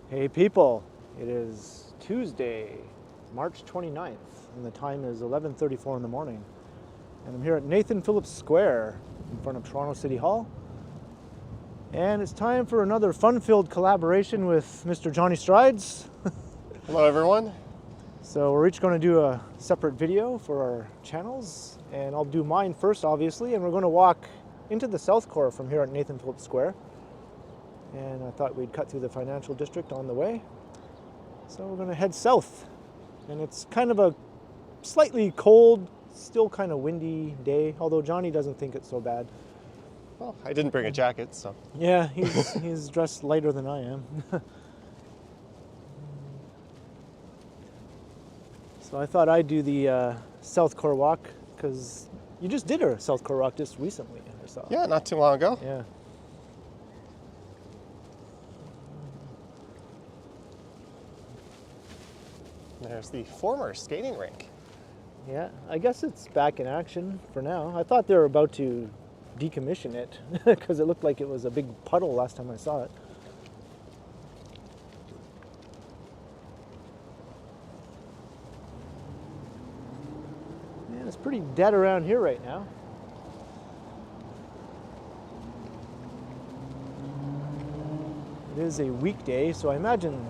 Hey people, it is Tuesday, March 29th, and the time is 11:34 in the morning. And I'm here at Nathan Phillips Square in front of Toronto City Hall. And it's time for another fun-filled collaboration with Mr. Johnny Strides. Hello everyone. So we're each going to do a separate video for our channels, and I'll do mine first obviously, and we're going to walk into the South Core from here at Nathan Phillips Square. And I thought we'd cut through the financial district on the way. So we're going to head south. And it's kind of a slightly cold, still kind of windy day, although Johnny doesn't think it's so bad. Well, I didn't bring a jacket, so. Yeah, he's dressed lighter than I am. So I thought I'd do the South Core walk, because you just did a South Core walk just recently, I saw. Yeah, not too long ago. Yeah. There's the former skating rink. Yeah, I guess it's back in action for now. I thought they were about to decommission it because it looked like it was a big puddle last time I saw it. Man, it's pretty dead around here right now. It is a weekday, so I imagine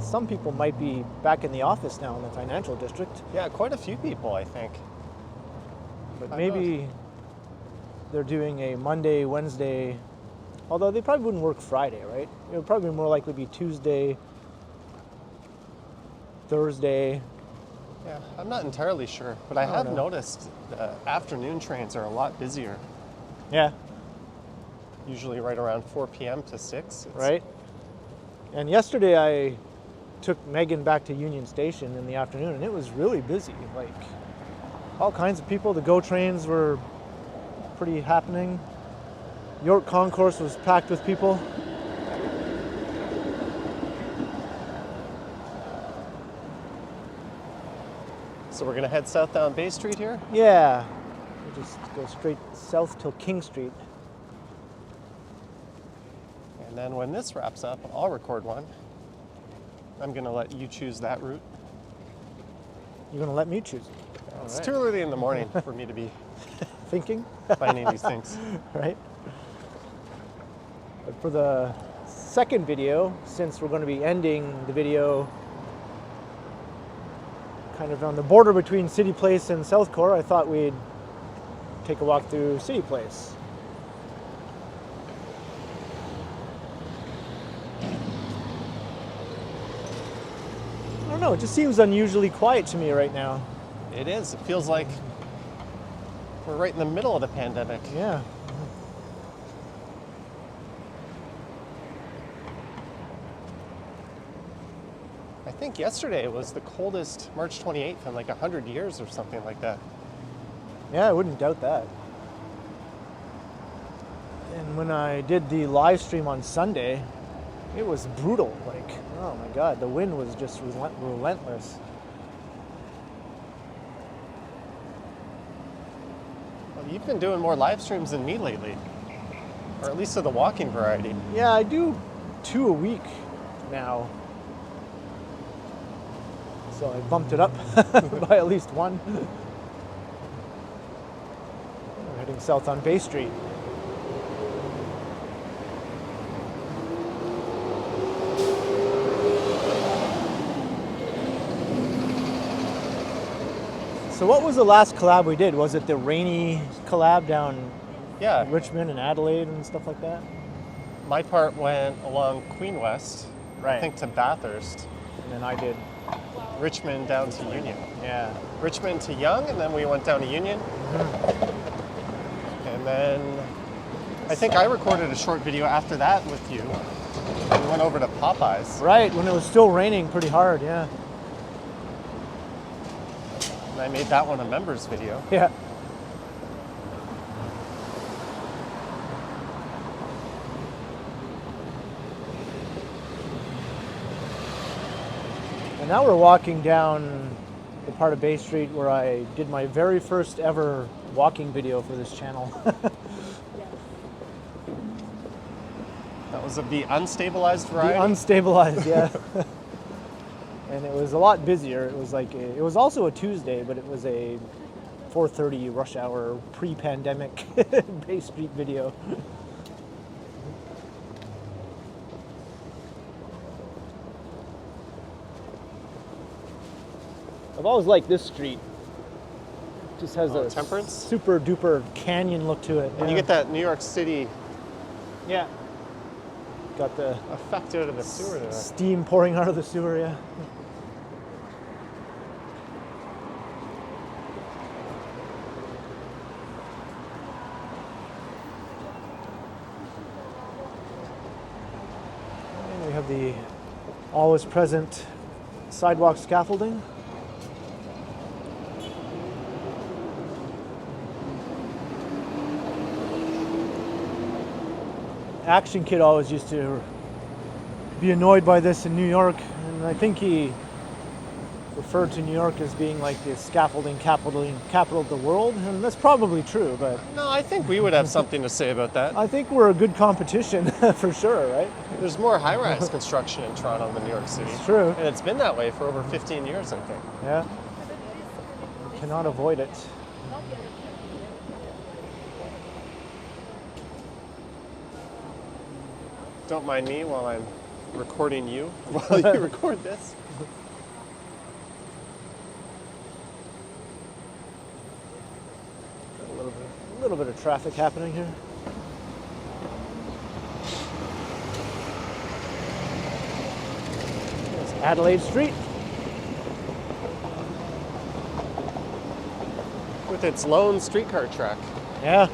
some people might be back in the office now in the financial district. Yeah, quite a few people, I think. But maybe they're doing a Monday, Wednesday, although they probably wouldn't work Friday, right? It would probably more likely be Tuesday, Thursday. Yeah, I'm not entirely sure, but I have noticed the afternoon trains are a lot busier. Yeah. Usually right around 4 p.m. to 6. Right. And yesterday I took Megan back to Union Station in the afternoon, and it was really busy. Like, all kinds of people. The GO trains were pretty happening. York Concourse was packed with people. So we're going to head south down Bay Street here? Yeah. We'll just go straight south till King Street. And then when this wraps up, I'll record one. I'm going to let you choose that route. You're going to let me choose it? It's too early in the morning for me to be thinking, finding these things. Right? But for the second video, since we're going to be ending the video kind of on the border between City Place and South Core, I thought we'd take a walk through City Place. I don't know, it just seems unusually quiet to me right now. It is. It feels like we're right in the middle of the pandemic. Yeah. I think yesterday was the coldest March 28th in like 100 years or something like that. Yeah, I wouldn't doubt that. And when I did the live stream on Sunday, it was brutal. Like, oh my God, the wind was just relentless. Well, you've been doing more live streams than me lately, or at least of the walking variety. Yeah, I do 2 a week now. So I bumped it up by at least one. We're heading south on Bay Street. So what was the last collab we did? Was it the rainy collab down Richmond and Adelaide and stuff like that? My part went along Queen West, right. I think to Bathurst. And then I did Richmond down to Union. Yeah. Richmond to Yonge, and then we went down to Union. Mm-hmm. And then I think I recorded a short video after that with you. We went over to Popeyes. Right, when it was still raining pretty hard, yeah. And I made that one a members video. Yeah. And now we're walking down the part of Bay Street where I did my very first ever walking video for this channel. That That was of the unstabilized variety? The unstabilized, yeah. And it was a lot busier. It was like it was also a Tuesday, but it was a 4:30 rush hour pre-pandemic Bay Street video. I've always liked this street. It just has a Temperance? super duper canyon look to it. And you get that New York City yeah. Got the effect out of the sewer there. steam pouring out of the sewer, yeah. And we have the always present sidewalk scaffolding. Action Kid always used to be annoyed by this in New York, and I think he referred to New York as being like the scaffolding capital of the world, and that's probably true, but No, I think we would have something to say about that. I think we're a good competition for sure, right? There's more high-rise construction in Toronto than New York City. It's true. And it's been that way for over 15 years, I think. Yeah. You cannot avoid it. Don't mind me while I'm recording you, while you record this. A little bit of traffic happening here. There's Adelaide Street. With its lone streetcar track, Yeah.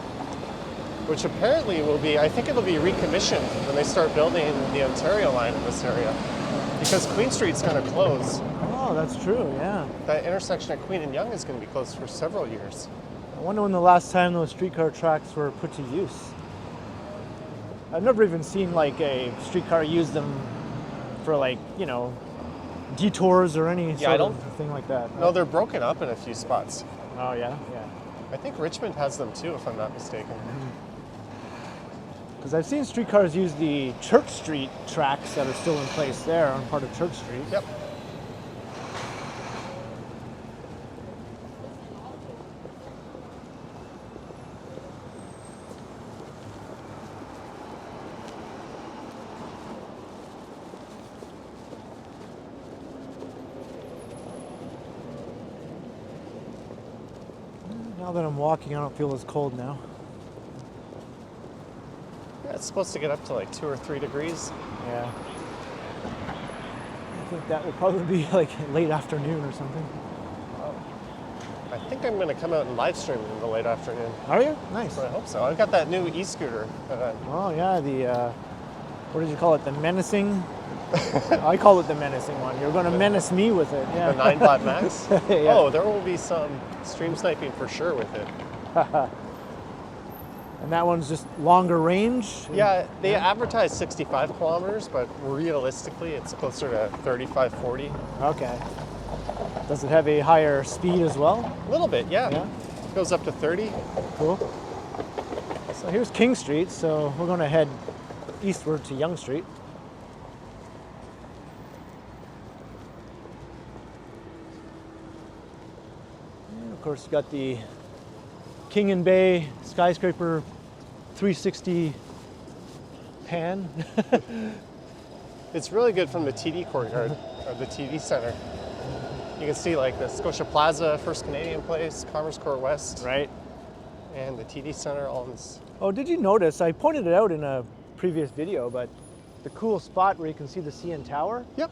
which apparently will be, I think it'll be recommissioned when they start building the Ontario line in this area. Because Queen Street's going to close. Oh, that's true, yeah. That intersection at Queen and Yonge is going to be closed for several years. I wonder when the last time those streetcar tracks were put to use. I've never even seen like a streetcar use them for like, you know, detours or any sort of thing like that. No, they're broken up in a few spots. Oh, yeah, yeah. I think Richmond has them too, if I'm not mistaken. Because I've seen streetcars use the Church Street tracks that are still in place there on part of Church Street. Yep. Now that I'm walking, I don't feel as cold now. Yeah, it's supposed to get up to like 2 or 3 degrees. Yeah. I think that will probably be like late afternoon or something. I think I'm going to come out and live stream in the late afternoon. Are you? Nice. I hope so. I've got that new e-scooter. Oh yeah, the what did you call it? The menacing. I call it the menacing one. You're going to menace me with it. Yeah. The 9 Max. Yeah. Oh, there will be some stream sniping for sure with it. And that one's just longer range? Yeah, they advertise 65 kilometers, but realistically it's closer to 35, 40. Okay. Does it have a higher speed as well? A little bit, yeah. Yeah. It goes up to 30. Cool. So here's King Street, so we're going to head eastward to Yonge Street. And of course, you got the King and Bay skyscraper 360 pan. It's really good from the TD courtyard, or the TD center. You can see like the Scotia Plaza, First Canadian Place, Commerce Court West, Right. and the TD Center all in this. Oh, did you notice? I pointed it out in a previous video, but the cool spot where you can see the CN Tower, Yep.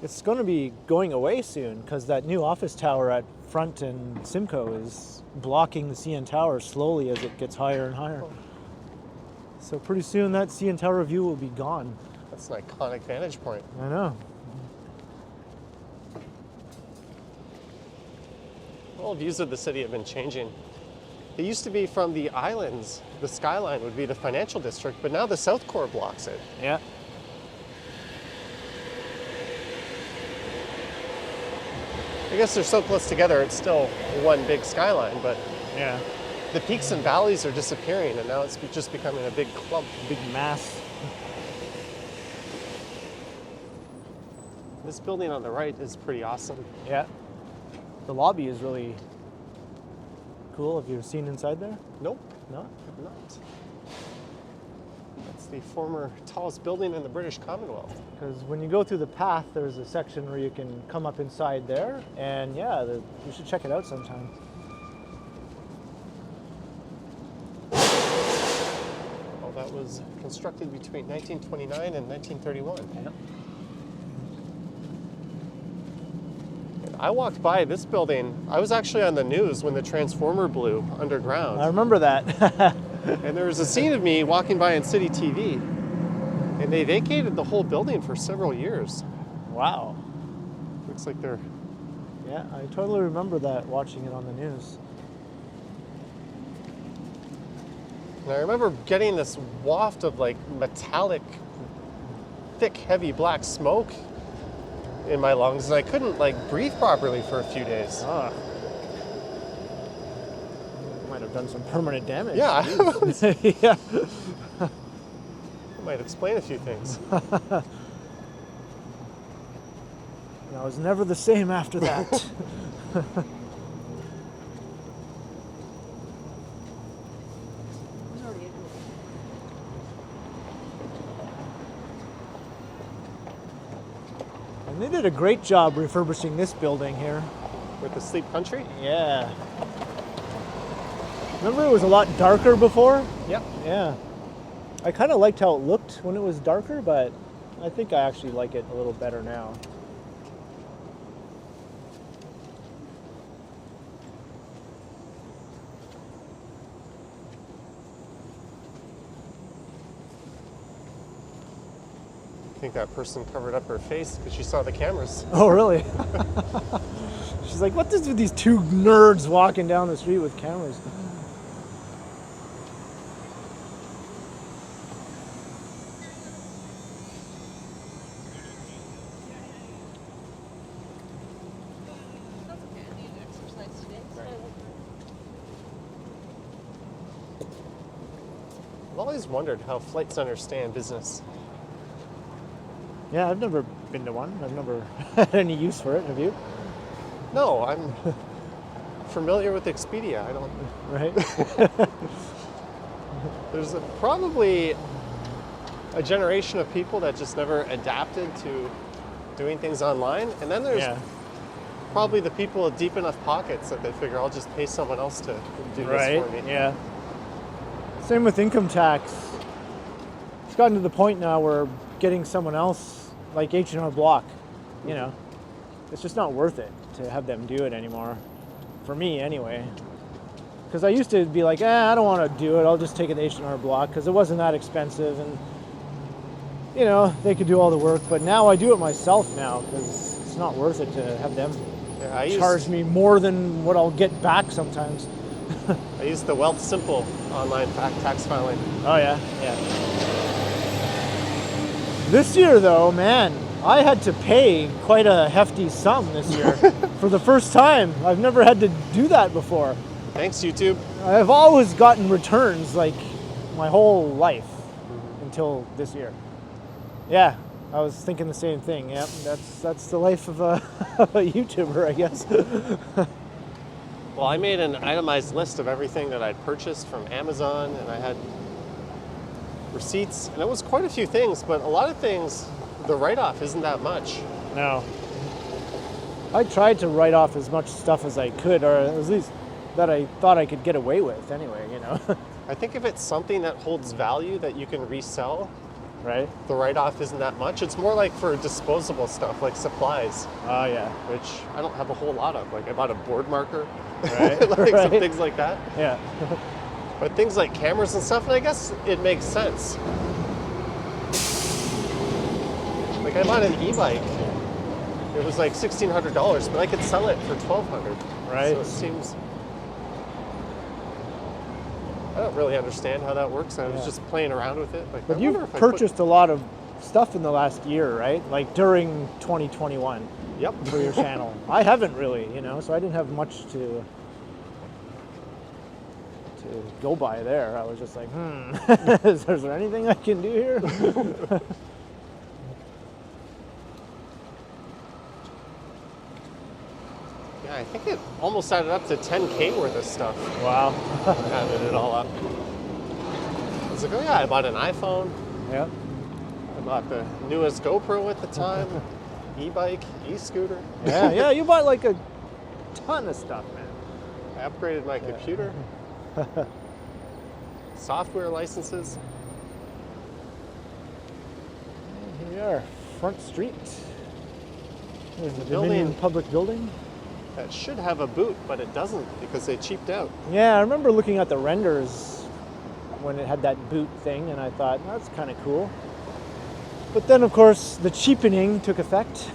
it's going to be going away soon because that new office tower at Front and Simcoe is blocking the CN Tower slowly as it gets higher and higher. So pretty soon that CN Tower view will be gone. That's an iconic vantage point. I know. All views of the city have been changing. It used to be from the islands, the Skyline would be the financial district, but now the South Core blocks it. Yeah. I guess they're so close together, it's still one big skyline, but Yeah. the peaks and valleys are disappearing, and now it's just becoming a big clump. Big mass. This building on the right is pretty awesome. Yeah. The lobby is really cool. Have you seen inside there? Nope, No? I've not. That's the former tallest building in the British Commonwealth. Because when you go through the path, there's a section where you can come up inside there. And yeah, you should check it out sometime. Well, that was constructed between 1929 and 1931. Yep. I walked by this building. I was actually on the news when the transformer blew underground. I remember that. And there was a scene of me walking by on City TV. And they vacated the whole building for several years. Wow. Looks like they're... Yeah, I totally remember that, watching it on the news. And I remember getting this waft of like metallic, thick, heavy black smoke in my lungs, and I couldn't like breathe properly for a few days. Ah. Might have done some permanent damage. Yeah. Yeah. Might explain a few things. And I was never the same after that. And they did a great job refurbishing this building here. With the Sleep Country? Yeah. Remember it was a lot darker before? Yep. Yeah. I kind of liked how it looked when it was darker, but I think I actually like it a little better now. I think that person covered up her face because she saw the cameras. Oh, really? She's like, what is with these two nerds walking down the street with cameras? I've always wondered how flight centers stay in business. Yeah, I've never been to one. I've never had any use for it. Have you? No, I'm familiar with Expedia. I don't. Right? There's probably a generation of people that just never adapted to doing things online, and then there's probably the people with deep enough pockets that they figure I'll just pay someone else to do this for me. Yeah. Same with income tax. It's gotten to the point now where getting someone else, like H&R Block, you know, it's just not worth it to have them do it anymore. For me, anyway. Because I used to be like, I don't want to do it. I'll just take it to H&R Block because it wasn't that expensive, and you know, they could do all the work. But now I do it myself now because it's not worth it to have them charge me more than what I'll get back sometimes. I use the Wealth Simple online tax filing. Oh yeah, yeah. This year though, man, I had to pay quite a hefty sum this year for the first time. I've never had to do that before. Thanks, YouTube. I've always gotten returns like my whole life until this year. Yeah, I was thinking the same thing. Yep, that's the life of a YouTuber, I guess. Well, I made an itemized list of everything that I'd purchased from Amazon, and I had receipts, and it was quite a few things, but a lot of things, the write-off isn't that much. No. I tried to write off as much stuff as I could, or at least that I thought I could get away with anyway, you know. I think if it's something that holds value that you can resell, right? The write-off isn't that much. It's more like for disposable stuff, like supplies. Oh, yeah. Which I don't have a whole lot of. Like I bought a board marker, right? like some things like that. Yeah. But things like cameras and stuff, and I guess it makes sense. Like I bought an e-bike. It was like $1,600, but I could sell it for $1,200. Right. So it seems... I don't really understand how that works. I was just playing around with it. Like, but you've purchased a lot of stuff in the last year, right? Like during 2021. Yep. For your channel. I haven't really, you know, so I didn't have much to go by there. I was just like, is there anything I can do here? almost added up to 10K worth of stuff. Wow. Added it all up. I was like, oh yeah, I bought an iPhone. Yep. I bought the newest GoPro at the time. E-bike, e-scooter. Yeah, you bought like a ton of stuff, man. I upgraded my computer. Software licenses. Here we are, Front Street. There's the building. Dominion Public Building. That should have a boot, but it doesn't because they cheaped out. Yeah, I remember looking at the renders when it had that boot thing, and I thought, that's kind of cool. But then, of course, the cheapening took effect.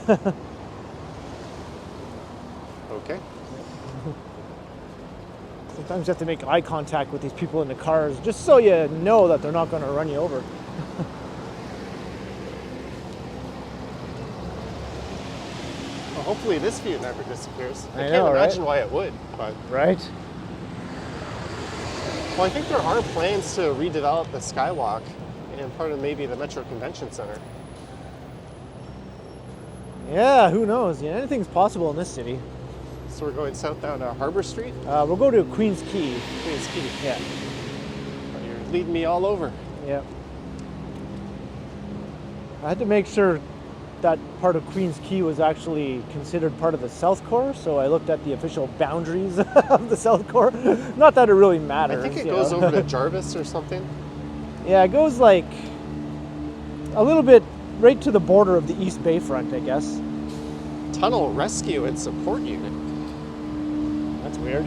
Okay. Sometimes you have to make eye contact with these people in the cars, just so you know that they're not going to run you over. Well, hopefully this view never disappears. I know, can't right? imagine why it would, but... Right? Well, I think there are plans to redevelop the Skywalk in part of maybe the Metro Convention Center. Yeah, who knows? Yeah, anything's possible in this city. So we're going south down Harbour Street? We'll go to Queen's Quay. Queen's Quay. Yeah. You're leading me all over. Yeah. I had to make sure that part of Queen's Quay was actually considered part of the South Core, so I looked at the official boundaries of the South Core. Not that it really matters. I think it goes over to Jarvis or something. Yeah, it goes like a little bit right to the border of the East Bayfront, I guess. Tunnel Rescue and Support Unit. That's weird.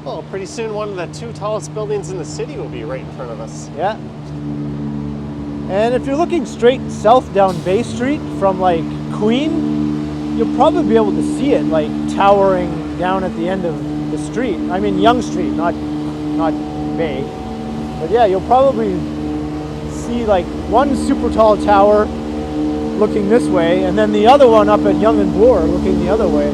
Well, pretty soon one of the 2 tallest buildings in the city will be right in front of us. Yeah. And if you're looking straight south down Bay Street from like Queen, you'll probably be able to see it like towering down at the end of the street. I mean Yonge Street, not Bay. But yeah, you'll probably see like one super tall tower looking this way, and then the other one up at Yonge and Bloor looking the other way.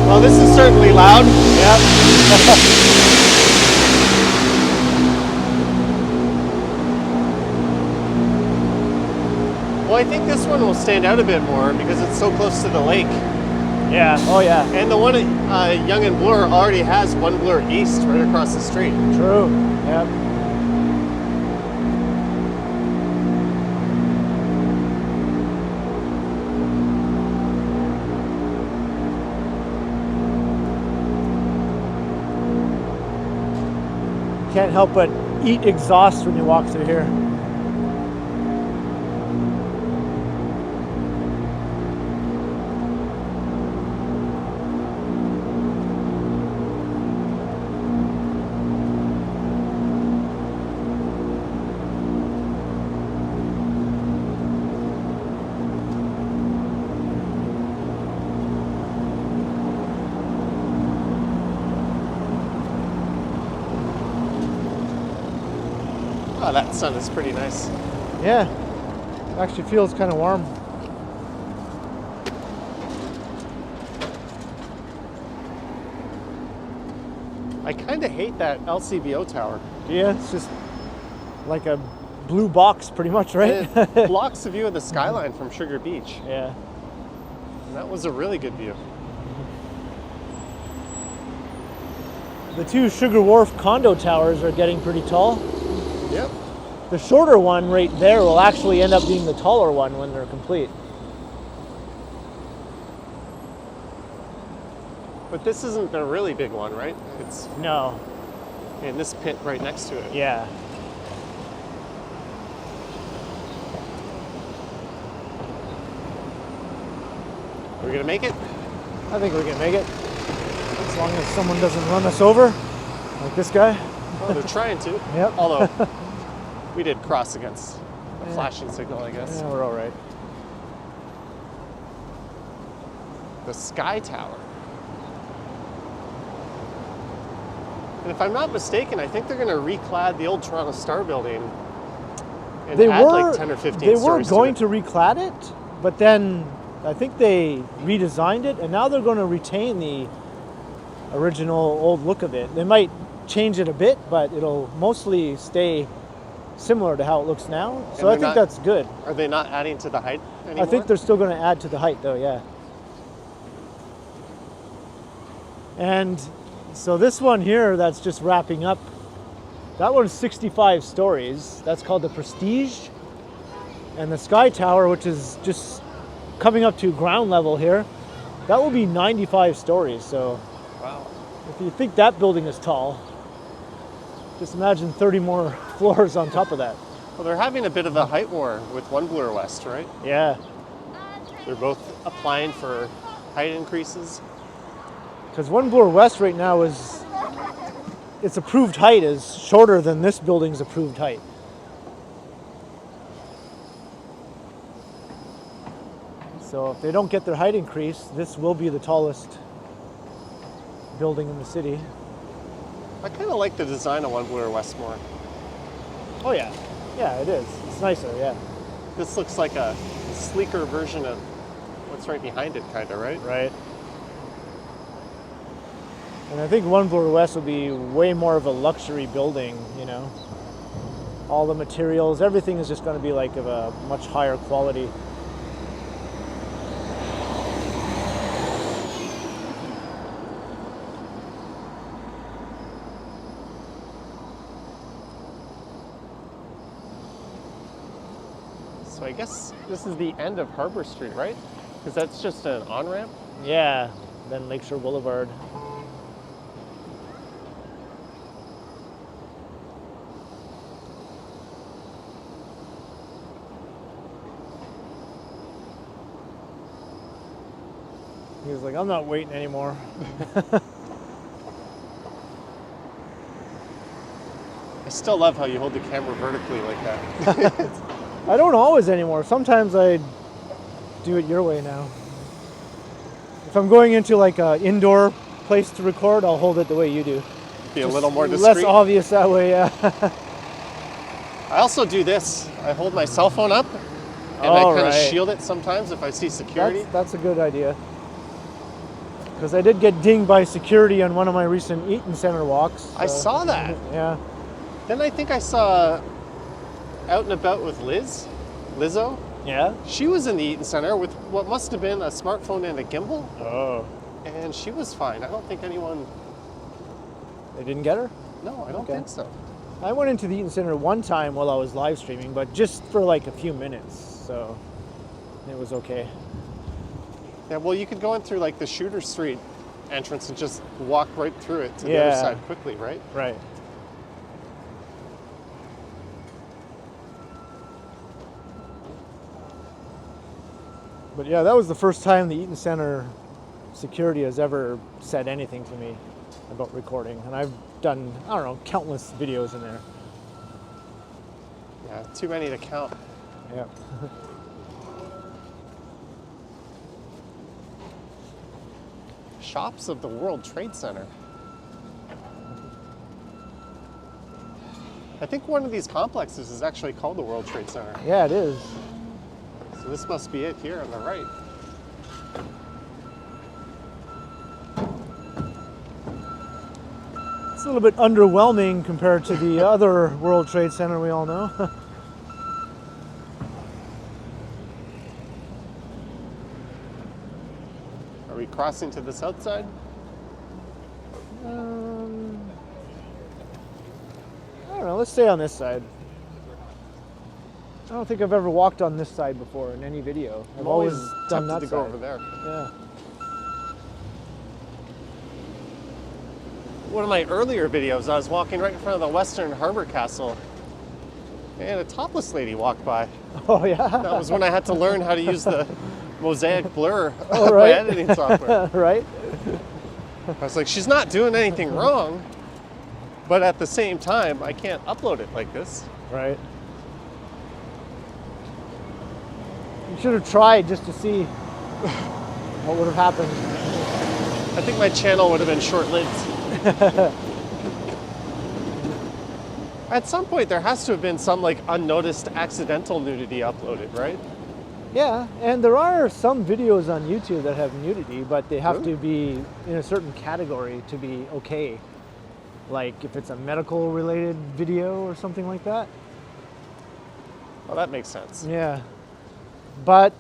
Well, this is certainly loud. Yeah. Well, I think this one will stand out a bit more because it's so close to the lake. Yeah. Oh yeah. And the one at Yonge and Bloor already has one Bloor East right across the street. True. Yep. Can't help but eat exhaust when you walk through here. Oh, that sun is pretty nice. Yeah, it actually feels kind of warm. I kind of hate that LCBO tower. Yeah, it's just like a blue box pretty much, right? And it blocks the view of the skyline from Sugar Beach. Yeah. And that was a really good view. The 2 Sugar Wharf condo towers are getting pretty tall. Yep. The shorter one right there will actually end up being the taller one when they're complete. But this isn't the really big one, right? It's No. in this pit right next to it. Yeah. Are we gonna make it? I think we can make it. As long as someone doesn't run us over, like this guy. Oh, they're trying to. Yep. Although, we did cross against a flashing signal, I guess. Yeah, we're all right. The Sky Tower. And if I'm not mistaken, I think they're going to reclad the old Toronto Star building and add like 10 or 15 They were stories going to to reclad it, but then I think they redesigned it, and now they're going to retain the original old look of it. They might change it a bit, but it'll mostly stay similar to how it looks now. So I think that's good. Are they not adding to the height anymore? I think they're still going to add to the height, though, yeah. And so this one here that's just wrapping up, that one's 65 stories. That's called the Prestige. And the Sky Tower, which is just coming up to ground level here, that will be 95 stories. So wow. If you think that building is tall, just imagine 30 more floors on top of that. Well, they're having a bit of a height war with One Bloor West, right? Yeah. They're both applying for height increases. Because One Bloor West right now is, its approved height is shorter than this building's approved height. So if they don't get their height increase, this will be the tallest building in the city. I kind of like the design of One Bloor West more. Oh yeah, yeah, it is. It's nicer, yeah. This looks like a sleeker version of what's right behind it, kind of, right? Right. And I think One Bloor West will be way more of a luxury building, you know. All the materials, everything is just going to be like of a much higher quality. So I guess this is the end of Harbour Street, right? Because that's just an on-ramp? Yeah, then Lakeshore Boulevard. He was like, I'm not waiting anymore. I still love how you hold the camera vertically like that. I don't always anymore. Sometimes I do it your way now. If I'm going into like an indoor place to record, I'll hold it the way you do. Be a little more discreet. Less obvious that way, yeah. I also do this. I hold my cell phone up and I kind of shield it sometimes if I see security. That's a good idea. Because I did get dinged by security on one of my recent Eaton Center walks. So. I saw that. Yeah. Then I think I saw Out and About with Lizzo. Yeah? She was in the Eaton Center with what must have been a smartphone and a gimbal. Oh. And she was fine. I don't think anyone... They didn't get her? No, I don't think so. I went into the Eaton Center one time while I was live streaming, but just for like a few minutes, so it was okay. Yeah, well, you could go in through like the Shooter Street entrance and just walk right through it to the other side quickly, right? Right. But yeah, that was the first time the Eaton Center security has ever said anything to me about recording. And I've done, I don't know, countless videos in there. Yeah, too many to count. Yeah. Shops of the World Trade Center. I think one of these complexes is actually called the World Trade Center. Yeah, it is. So this must be it here on the right. It's a little bit underwhelming compared to the other World Trade Center we all know. Are we crossing to the south side? I don't know, let's stay on this side. I don't think I've ever walked on this side before in any video. I've always done that to side. go over there. Yeah. One of my earlier videos, I was walking right in front of the Western Harbour Castle, and a topless lady walked by. Oh yeah. That was when I had to learn how to use the mosaic blur of my editing software. Right. I was like, she's not doing anything wrong, but at the same time, I can't upload it like this. Right. You should have tried just to see what would have happened. I think my channel would have been short-lived. At some point, there has to have been some like unnoticed accidental nudity uploaded, right? Yeah, and there are some videos on YouTube that have nudity, but they have to be in a certain category to be okay. Like if it's a medical related video or something like that. Well, that makes sense. Yeah. But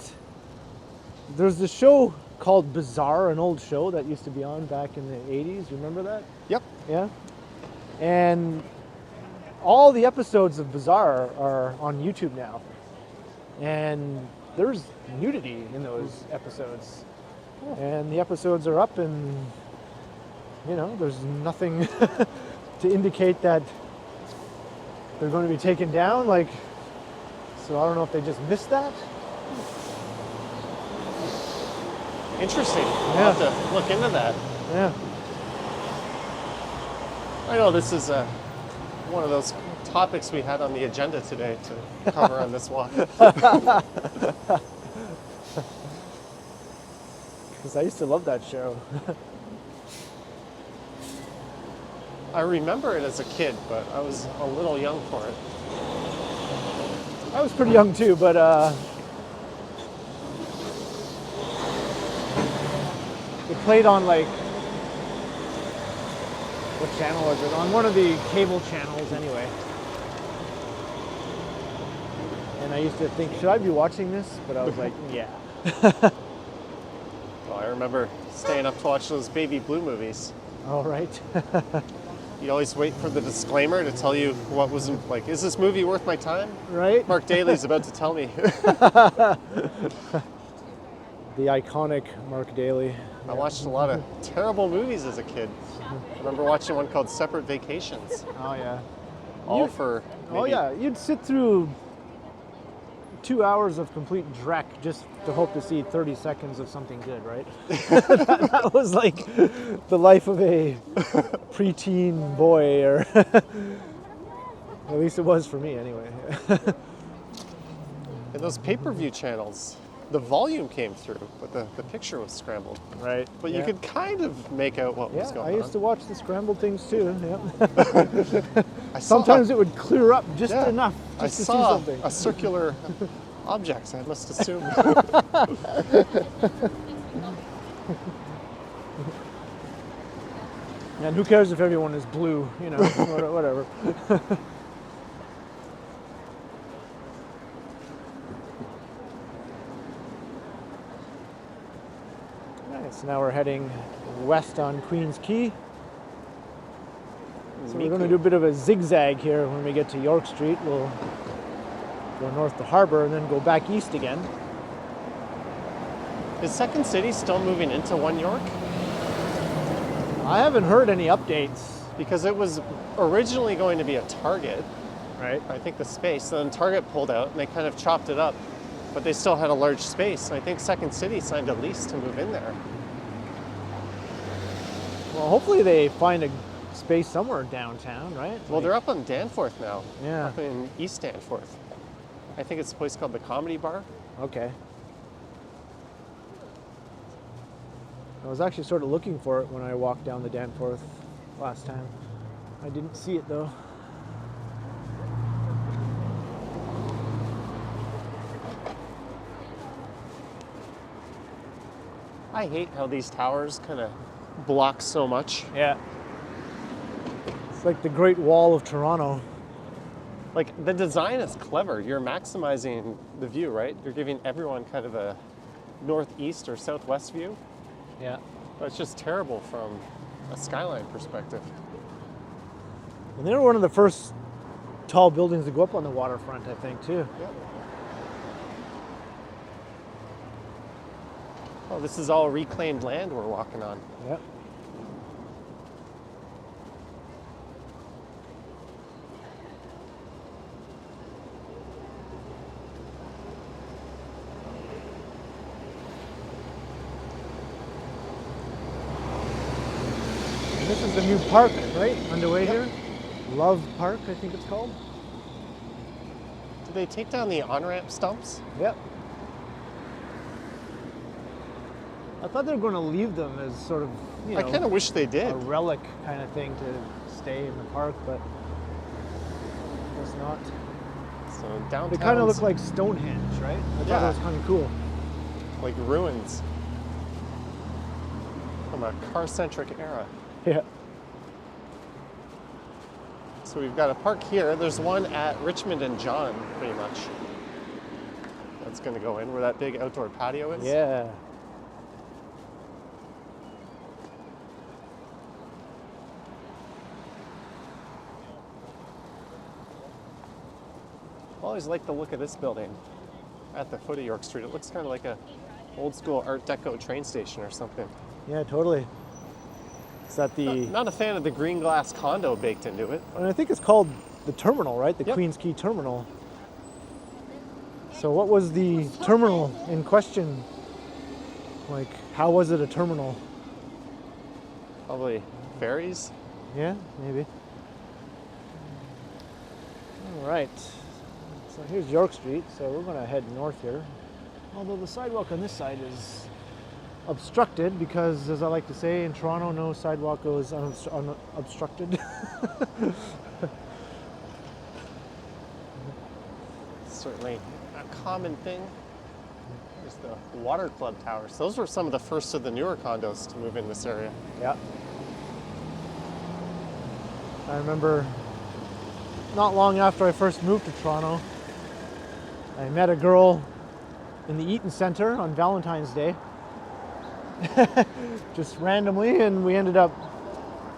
there's this show called Bizarre, an old show that used to be on back in the 80s. Remember that? Yep. Yeah. And all the episodes of Bizarre are on YouTube now. And there's nudity in those episodes. And the episodes are up, and you know, there's nothing to indicate that they're going to be taken down. Like, so I don't know if they just missed that. Interesting. I'll have to look into that. Yeah. I know this is one of those topics we had on the agenda today to cover on this walk. Because I used to love that show. I remember it as a kid, but I was a little young for it. I was pretty young too, but it played on like, what channel was it? On one of the cable channels anyway. And I used to think, should I be watching this? But I was like, yeah. Well, I remember staying up to watch those Baby Blue movies. All right. You always wait for the disclaimer to tell you what was like, is this movie worth my time? Right? Mark Daly's about to tell me. The iconic Mark Daly. I watched a lot of terrible movies as a kid. I remember watching one called Separate Vacations. Oh yeah. All for maybe, Oh yeah, you'd sit through 2 hours of complete dreck just to hope to see 30 seconds of something good, right? that was like the life of a preteen boy, or at least it was for me anyway. And those pay-per-view channels, the volume came through, but the picture was scrambled. Right. But you could kind of make out what was going on. I used to watch the scrambled things too. Yeah. I Sometimes it would clear up just enough I just to see saw something. a circular object, I must assume. And who cares if everyone is blue, you know, whatever. Alright, so now we're heading west on Queen's Quay. So we're going to do a bit of a zigzag here when we get to York Street. We'll go north to Harbour and then go back east again. Is Second City still moving into One York? I haven't heard any updates. Because it was originally going to be a Target, Right. I think the space, then Target pulled out and they kind of chopped it up, but they still had a large space. And I think Second City signed a lease to move in there. Well, hopefully they find a space somewhere downtown, right? Well, they're up on Danforth now. Yeah. Up in East Danforth. I think it's a place called the Comedy Bar. Okay. I was actually sort of looking for it when I walked down the Danforth last time. I didn't see it though. I hate how these towers kind of block so much. Yeah. It's like the Great Wall of Toronto. Like, the design is clever. You're maximizing the view, right? You're giving everyone kind of a northeast or southwest view. Yeah. But it's just terrible from a skyline perspective. And they were one of the first tall buildings to go up on the waterfront, I think, too. Yep. Oh, this is all reclaimed land we're walking on. Yep. And this is the new park, right? Underway here. Love Park, I think it's called. Did they take down the on-ramp stumps? Yep. I thought they were going to leave them as sort of, you know, I kind of wish they did. a relic kind of thing to stay in the park, but guess not. So downtown. They kind of look like Stonehenge, right? I thought it was kind of cool. Like ruins from a car-centric era. Yeah. So we've got a park here. There's one at Richmond and John, pretty much. That's going to go in where that big outdoor patio is. Yeah. I always like the look of this building at the foot of York Street. It looks kind of like a old school Art Deco train station or something. Yeah, totally. Is that the... Not a fan of the green glass condo baked into it. And I think it's called the terminal, right? The Yep. Queens Quay terminal. So what was the terminal in question? Like, how was it a terminal? Probably ferries. Yeah, maybe. All right. So here's York Street, so we're going to head north here. Although the sidewalk on this side is obstructed because, as I like to say, in Toronto, no sidewalk goes unobstructed. Certainly a common thing. There's the Water Club towers. Those were some of the first of the newer condos to move in this area. Yeah. I remember not long after I first moved to Toronto, I met a girl in the Eaton Centre on Valentine's Day. Just randomly, and we ended up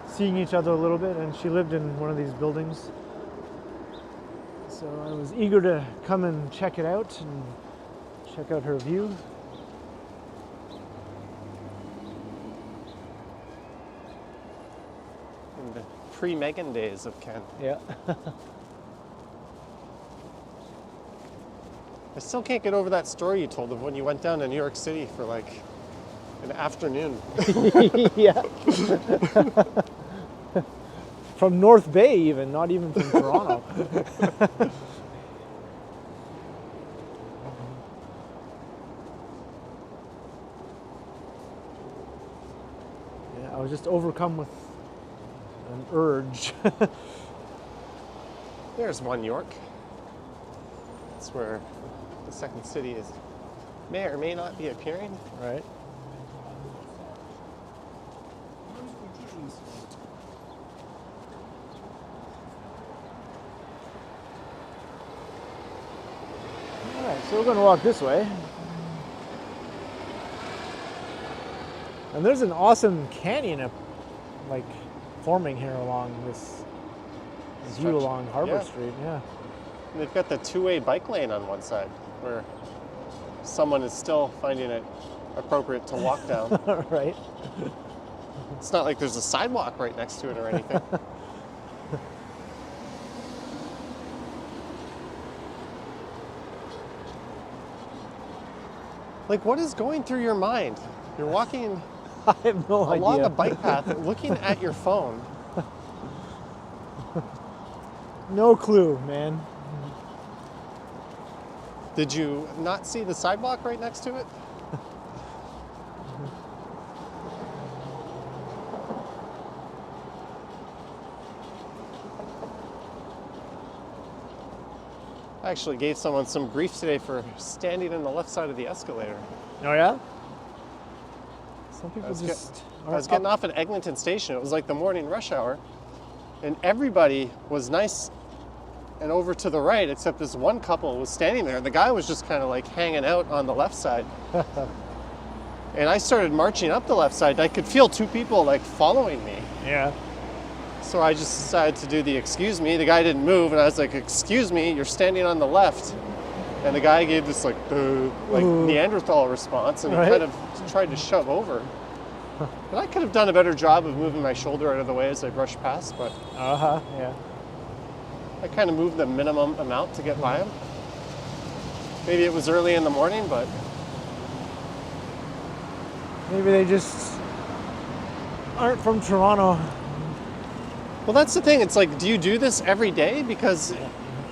seeing each other a little bit, and she lived in one of these buildings. So I was eager to come and check it out and check out her view. In the pre-Megan days of Ken. Yeah. I still can't get over that story you told of when you went down to New York City for like an afternoon. Yeah. From North Bay even, not even from Toronto. Yeah, I was just overcome with an urge. There's one York. That's where the second city is, may or may not be appearing. Right. All right, so we're going to walk this way. And there's an awesome canyon like forming here along this view along Harbour Street. Yeah. And they've got the two-way bike lane on one side where someone is still finding it appropriate to walk down. Right. It's not like there's a sidewalk right next to it or anything. Like, what is going through your mind? You're walking I have no idea. along a bike path, looking at your phone. No clue, man. Did you not see the sidewalk right next to it? I actually gave someone some grief today for standing on the left side of the escalator. Oh yeah? Some people I was just getting off at Eglinton Station. It was like the morning rush hour, and everybody was nice and over to the right, except this one couple was standing there. The guy was just kind of like hanging out on the left side. And I started marching up the left side. I could feel two people like following me. Yeah. So I just decided to do the excuse me. The guy didn't move, and I was like, excuse me, you're standing on the left. And the guy gave this like Neanderthal response, and he kind of tried to shove over. And I could have done a better job of moving my shoulder out of the way as I brushed past, but Yeah. I kind of moved the minimum amount to get by him. Maybe it was early in the morning, but Maybe they just aren't from Toronto. well, that's the thing. It's like, do you do this every day? Because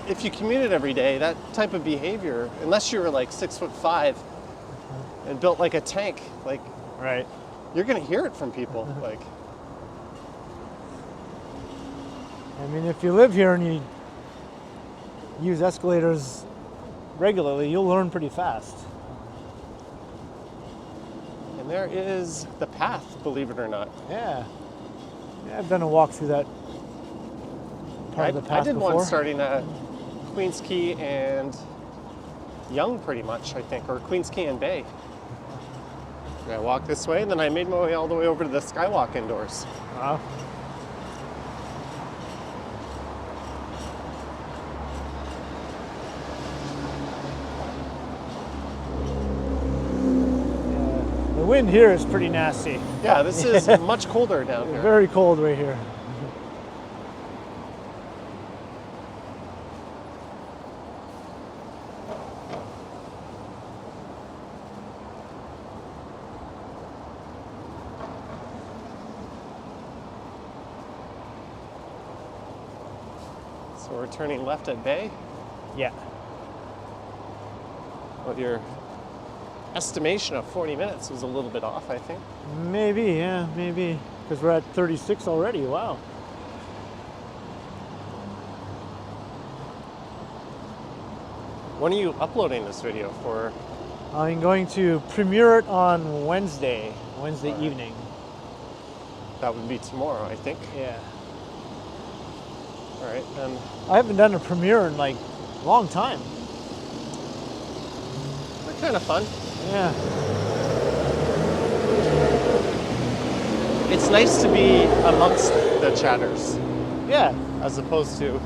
if you commuted every day, that type of behavior, unless you were like 6'5" and built like a tank, like Right. you're gonna hear it from people. Like, I mean, if you live here and you use escalators regularly, you'll learn pretty fast. And there is the path, believe it or not. Yeah. I've done a walk through that part of the path I did before. one starting at Queens Quay and Yonge, pretty much, I think, or Queens Quay and Bay. And I walked this way, and then I made my way all the way over to the Skywalk indoors. Wow. The wind here is pretty nasty. Yeah, this is much colder down here. Very cold right here. So we're turning left at Bay. Yeah. Well, your estimation of 40 minutes was a little bit off, I think. Maybe, yeah, maybe. Because we're at 36 already, wow. When are you uploading this video for? I'm going to premiere it on Wednesday evening. That would be tomorrow, I think. Yeah. All right, then. I haven't done a premiere in like a long time. They're kind of fun. Yeah. It's nice to be amongst the chatters, Yeah, as opposed to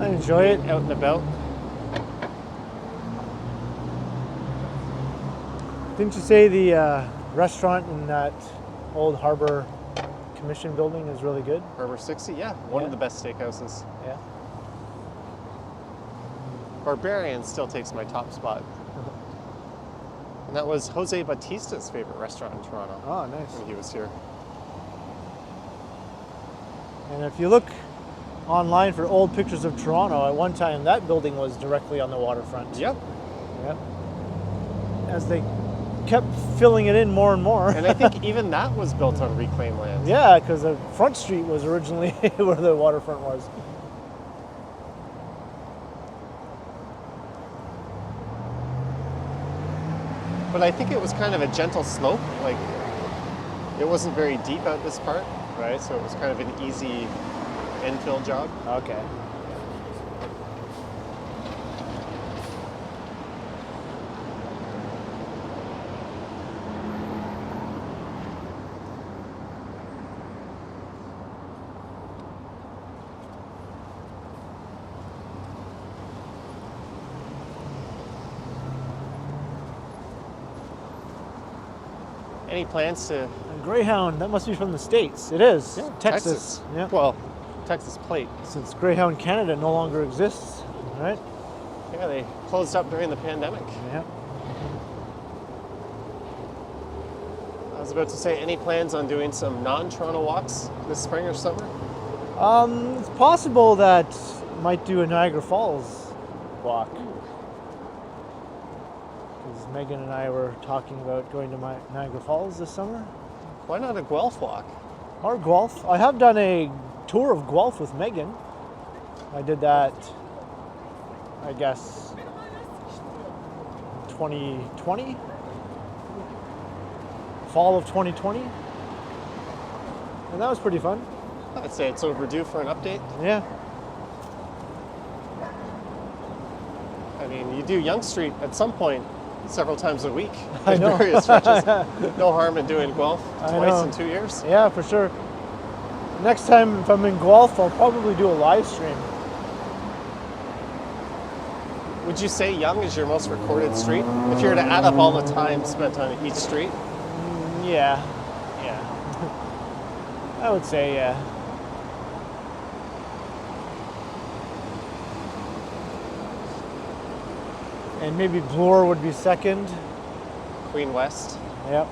I enjoy it. out and about. Didn't you say the restaurant in that old Harbour Commission building is really good? Harbour 60, yeah, one of Yeah. the best steakhouses. Yeah. Barbarian still takes my top spot. And that was Jose Bautista's favorite restaurant in Toronto Oh, nice. when he was here. And if you look online for old pictures of Toronto, at one time that building was directly on the waterfront. Yep. Yep. As they kept filling it in more and more. And I think even that was built on reclaimed land. Yeah, because the front street was originally where the waterfront was. But I think it was kind of a gentle slope. Like, it wasn't very deep out this part, right? So it was kind of an easy infill job. Okay. Any plans to? A Greyhound, that must be from the States. It is. Yeah, Texas. Yeah. Well, Texas plate. Since Greyhound Canada no longer exists, right? Yeah, they closed up during the pandemic. Yeah. I was about to say, any plans on doing some non-Toronto walks this spring or summer? It's possible that might do a Niagara Falls walk. Because Megan and I were talking about going to Niagara Falls this summer. Why not a Guelph walk? Or Guelph. I have done a tour of Guelph with Megan. I did that, I guess, 2020? Fall of 2020. And that was pretty fun. I'd say it's overdue for an update. Yeah. I mean, you do Yonge Street at some point several times a week I in know. various stretches. No harm in doing Guelph I twice know. in 2 years. Yeah, for sure. Next time, if I'm in Guelph, I'll probably do a live stream. Would you say Yonge is your most recorded street? If you were to add up all the time spent on each street? Yeah. I would say, yeah. And maybe Bloor would be second. Queen West. Yep.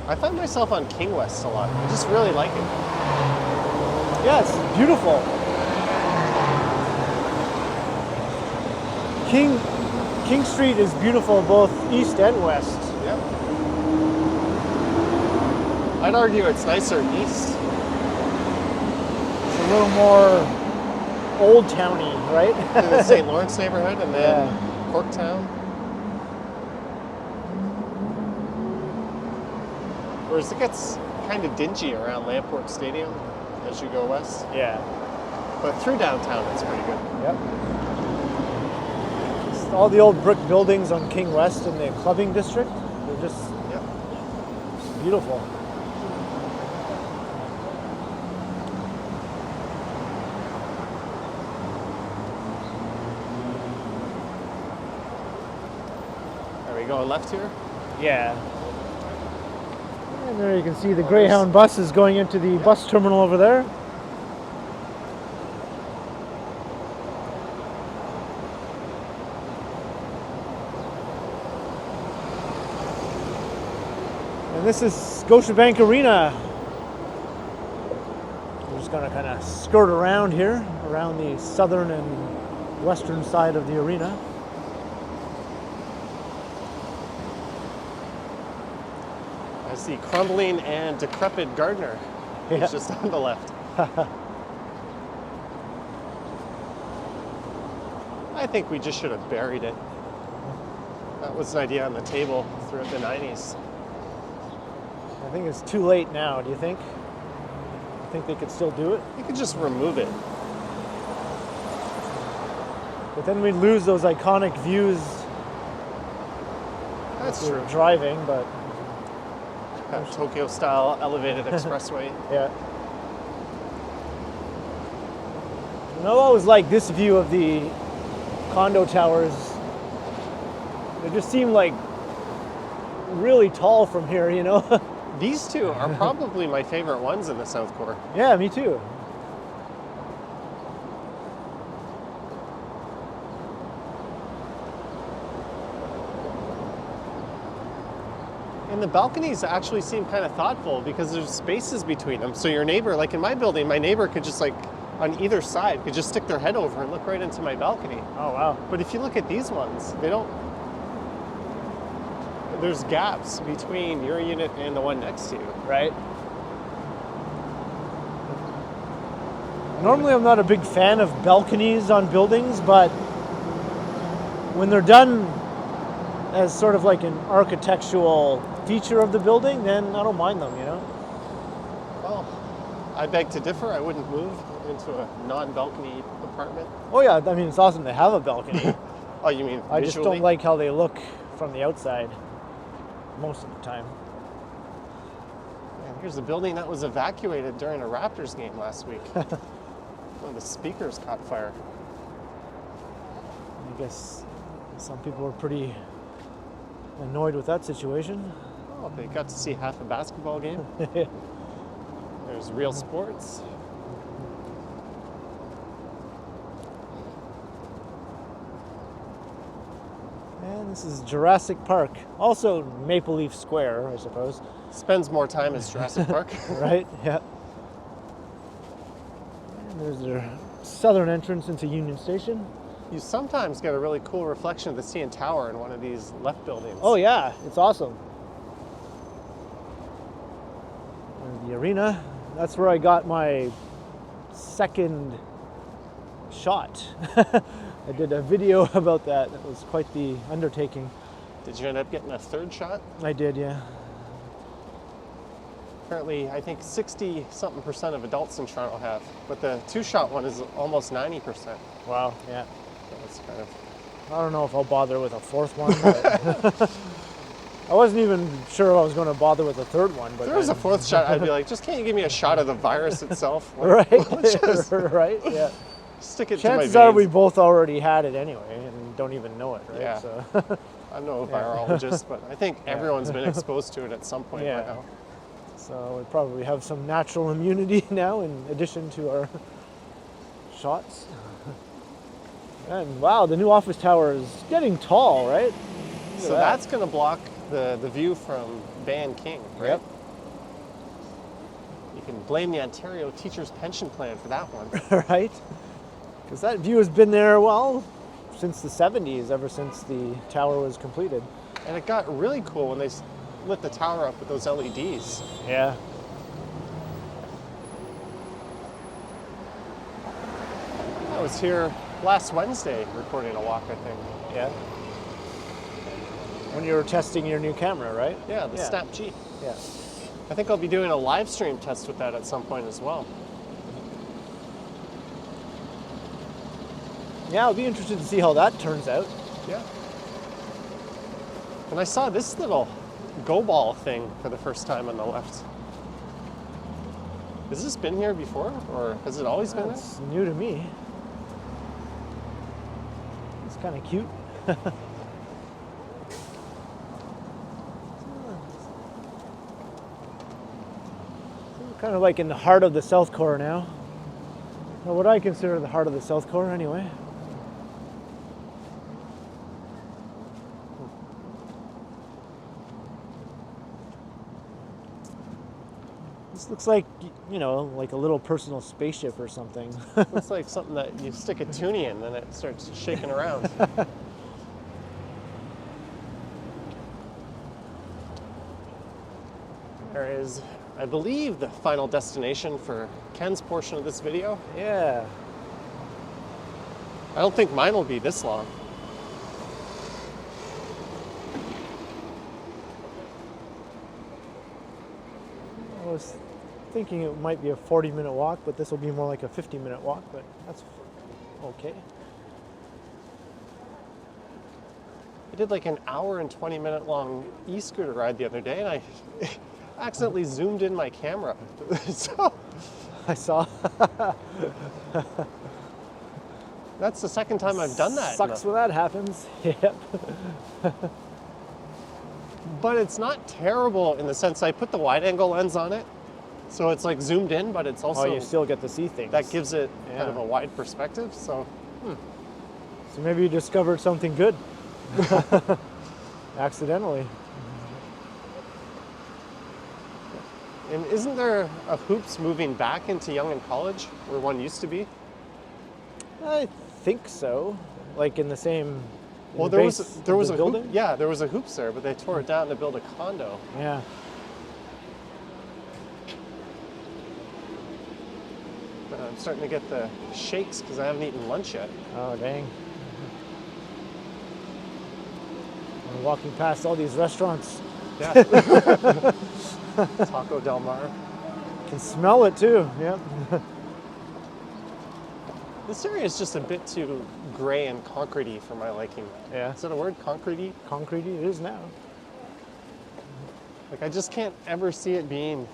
I find myself on King West a lot. I just really like it. Yeah, it's beautiful. King Street is beautiful both east and west. Yep. I'd argue it's nicer east. little more old towny, right? To the St. Lawrence neighborhood and then Yeah. Corktown. Whereas it gets kind of dingy around Lamport Stadium as you go west. Yeah. But through downtown, it's pretty good. Yep. Just all the old brick buildings on King West in the clubbing district, they're just beautiful. Are we going left here? Yeah. And there you can see the Greyhound bus is going into the bus terminal over there. And this is Scotiabank Arena. We're just going to kind of skirt around here, around the southern and western side of the arena. As the crumbling and decrepit Gardner is just on the left. I think we just should have buried it. That was an idea on the table throughout the 90s. I think it's too late now, do you think? I think they could still do it? You could just remove it. But then we'd lose those iconic views. That's if we were true. driving, but Tokyo-style elevated expressway. yeah. And I always like this view of the condo towers. They just seem like really tall from here, you know? These two are probably my favorite ones in the South Core. Yeah, me too. And the balconies actually seem kind of thoughtful because there's spaces between them. So your neighbor, like in my building, my neighbor could just like on either side could just stick their head over and look right into my balcony. Oh, wow. But if you look at these ones, they don't. There's gaps between your unit and the one next to you. Right. Normally I'm not a big fan of balconies on buildings, but when they're done as sort of like an architectural feature of the building, then I don't mind them, you know? Well, I beg to differ. I wouldn't move into a non-balcony apartment. Oh yeah, I mean, it's awesome to have a balcony. Oh, you mean I visually? just don't like how they look from the outside most of the time. Man, here's a building that was evacuated during a Raptors game last week. One of the speakers caught fire. I guess some people were pretty annoyed with that situation. Oh, they got to see half a basketball game. There's Real Sports. And this is Jurassic Park. Also Maple Leaf Square, I suppose. Spends more time as Jurassic Park. Right, yeah. And there's their southern entrance into Union Station. You sometimes get a really cool reflection of the CN Tower in one of these left buildings. Oh yeah, it's awesome. There's the arena. That's where I got my second shot. I did a video about that. It was quite the undertaking. Did you end up getting a third shot? I did, yeah. Apparently, I think 60-something% of adults in Toronto have, but the two-shot one is almost 90%. Wow, yeah. So it's kind of... I don't know if I'll bother with a fourth one, but I wasn't even sure if I was going to bother with a third one. But if there was a fourth shot, I'd be like, just can't you give me a shot of the virus itself? Right, Just right, yeah. stick it to my veins. Chances are we both already had it anyway and don't even know it, right? Yeah. So. I'm no virologist, but I think everyone's been exposed to it at some point by now. So we probably have some natural immunity now in addition to our shots. And wow, the new office tower is getting tall, right? So that's going to block the view from Bay and King, right? Yep. You can blame the Ontario Teachers Pension Plan for that one. Right? Because that view has been there, well, since the 70s, ever since the tower was completed. And it got really cool when they lit the tower up with those LEDs. Yeah. I was here last Wednesday recording a walk, I think. Yeah. When you were testing your new camera, right? Yeah, the Snap G. Yeah. I think I'll be doing a live stream test with that at some point as well. Yeah, I'll be interested to see how that turns out. Yeah. And I saw this little go ball thing for the first time on the left. Has this been here before, or has it always been there? It's new to me. It's kind of cute. Kind of like in the heart of the South Core now. Or what I consider the heart of the South Core anyway. This looks like, you know, like a little personal spaceship or something. Looks like something that you stick a toonie in and it starts shaking around. There is, I believe, the final destination for Ken's portion of this video. Yeah. I don't think mine will be this long. I was thinking it might be a 40-minute walk, but this will be more like a 50-minute walk, but that's okay. I did like an hour and 20-minute long e-scooter ride the other day, and I accidentally zoomed in my camera. So I saw. that's the second time I've done that. Sucks when that happens. Yep. But it's not terrible in the sense I put the wide angle lens on it. So it's like zoomed in, but it's also... Oh, you still get to see things. That gives it kind of a wide perspective, so... So maybe you discovered something good. Accidentally. And isn't there a Hoops moving back into Yonge and College, where one used to be? I think so. Like in the same... Well, there was a building? Hoop, yeah, there was a Hoops there, but they tore it down to build a condo. Yeah. But I'm starting to get the shakes because I haven't eaten lunch yet. Oh, dang. We're walking past all these restaurants. Yeah. Taco Del Mar. Can smell it too. Yep. This area is just a bit too gray and concretey for my liking. Yeah. Is that a word? Concretey? Concretey, it is now. Like, I just can't ever see it being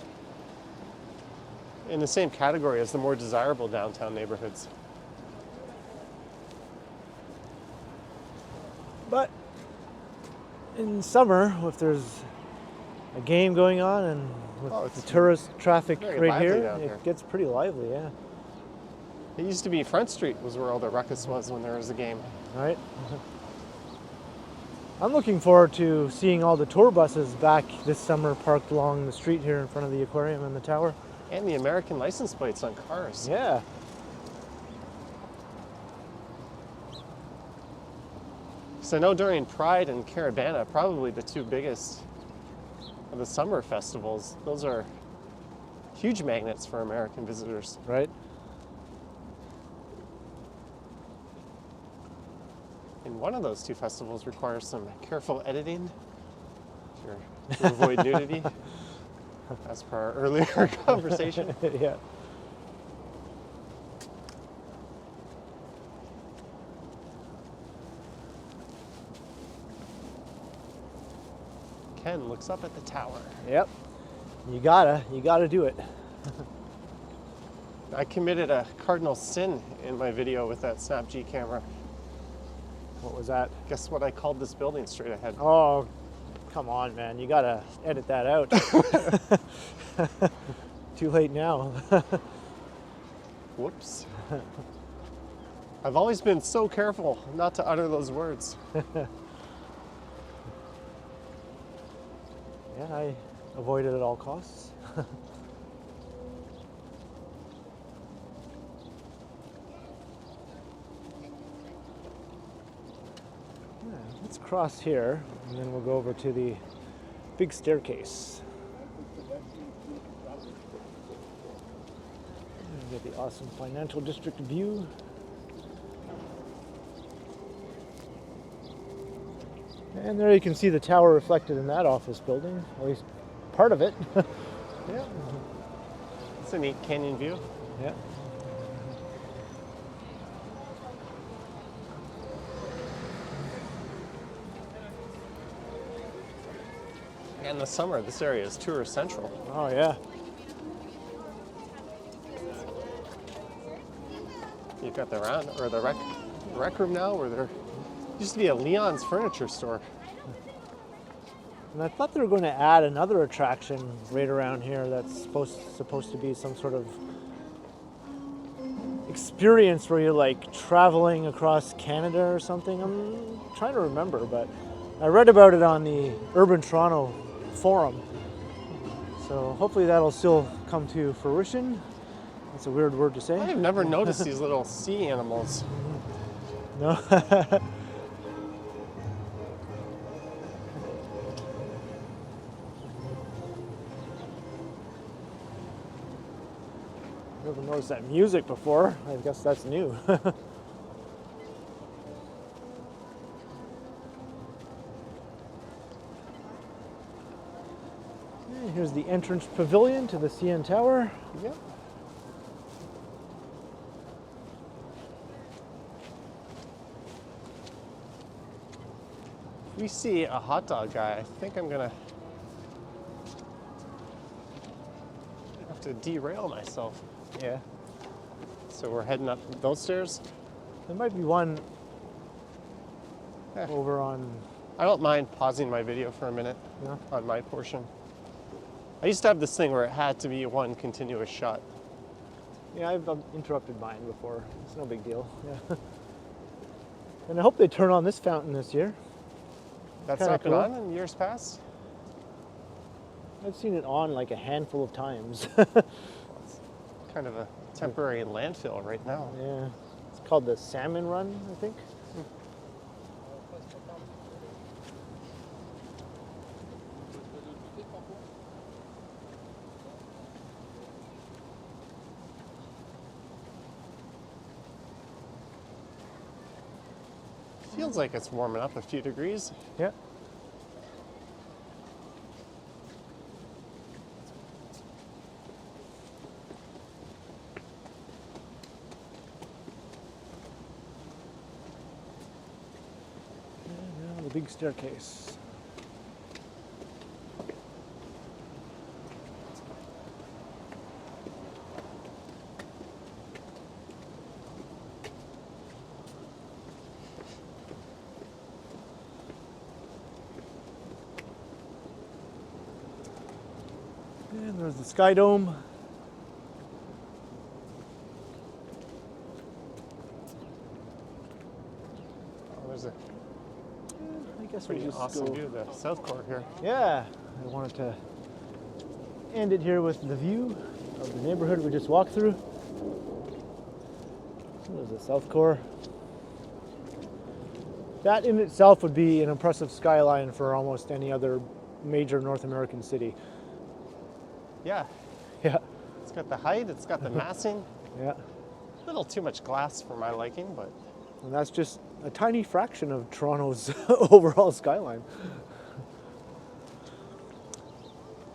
in the same category as the more desirable downtown neighborhoods. But in summer, if there's a game going on and with the tourist traffic right here, it gets pretty lively, yeah. It used to be Front Street was where all the ruckus was when there was a game. Right. I'm looking forward to seeing all the tour buses back this summer parked along the street here in front of the aquarium and the tower. And the American license plates on cars. Yeah. So I know during Pride and Caravana, probably the two biggest of the summer festivals, those are huge magnets for American visitors. Right. And one of those two festivals requires some careful editing to avoid nudity, as per our earlier conversation. Yeah. Ken looks up at the tower. Yep. You gotta do it. I committed a cardinal sin in my video with that Snap G camera. What was that? Guess what I called this building straight ahead? Oh, come on, man. You gotta edit that out. Too late now. Whoops. I've always been so careful not to utter those words. Yeah, I avoid it at all costs. Let's cross here, and then we'll go over to the big staircase. And get the awesome financial district view. And there you can see the tower reflected in that office building, at least part of it. Yeah. It's a neat canyon view. Yeah. In the summer, this area is tourist central. Oh, yeah. You've got the rec room now, where there used to be a Leon's furniture store. And I thought they were going to add another attraction right around here that's supposed to be some sort of experience where you're like traveling across Canada or something. I'm trying to remember, but I read about it on the Urban Toronto forum. So hopefully that'll still come to fruition. That's a weird word to say. I've never noticed these little sea animals. No. Never noticed that music before. I guess that's new. Here's the entrance pavilion to the CN Tower. Yep. If we see a hot dog guy, I think I'm gonna have to derail myself. Yeah. So we're heading up those stairs. There might be one Eh. over on. I don't mind pausing my video for a minute No? on my portion. I used to have this thing where it had to be one continuous shot. Yeah, I've interrupted mine before. It's no big deal. Yeah. And I hope they turn on this fountain this year. That's Kinda not been cool. on in years past. I've seen it on like a handful of times. It's kind of a temporary landfill right now. Yeah. It's called the Salmon Run, I think. Feels like it's warming up a few degrees. Yeah. And now the big staircase. And there's the Sky Dome. Oh, there's a I guess we pretty just awesome go. view of the South Court here. Yeah, I wanted to end it here with the view of the neighborhood we just walked through. There's the South Core. That in itself would be an impressive skyline for almost any other major North American city. Yeah, Yeah, it's got the height, it's got the massing. yeah. A little too much glass for my liking, but And that's just a tiny fraction of Toronto's overall skyline.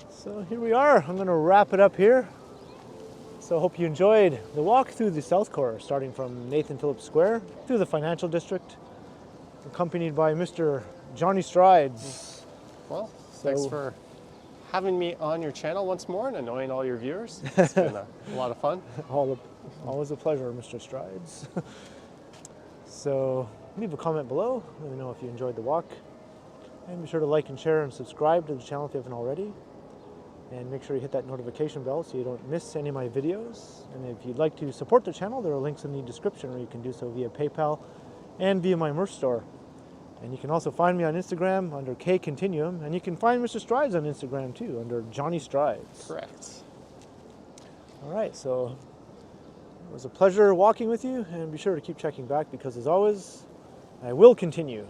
So here we are. I'm going to wrap it up here. So I hope you enjoyed the walk through the South Core, starting from Nathan Phillips Square through the financial district, accompanied by Mr. Johnny Strides. well, thanks So- for having me on your channel once more and annoying all your viewers. It's been a lot of fun. Always a pleasure, Mr. Strides. So leave a comment below. Let me know if you enjoyed the walk. And be sure to like and share and subscribe to the channel if you haven't already. And make sure you hit that notification bell so you don't miss any of my videos. And if you'd like to support the channel, there are links in the description where you can do so via PayPal and via my merch store. And you can also find me on Instagram under K Continuum, and you can find Mr. Strides on Instagram too under Johnny Strides. Correct. All right, so it was a pleasure walking with you, and be sure to keep checking back because as always, I will continue.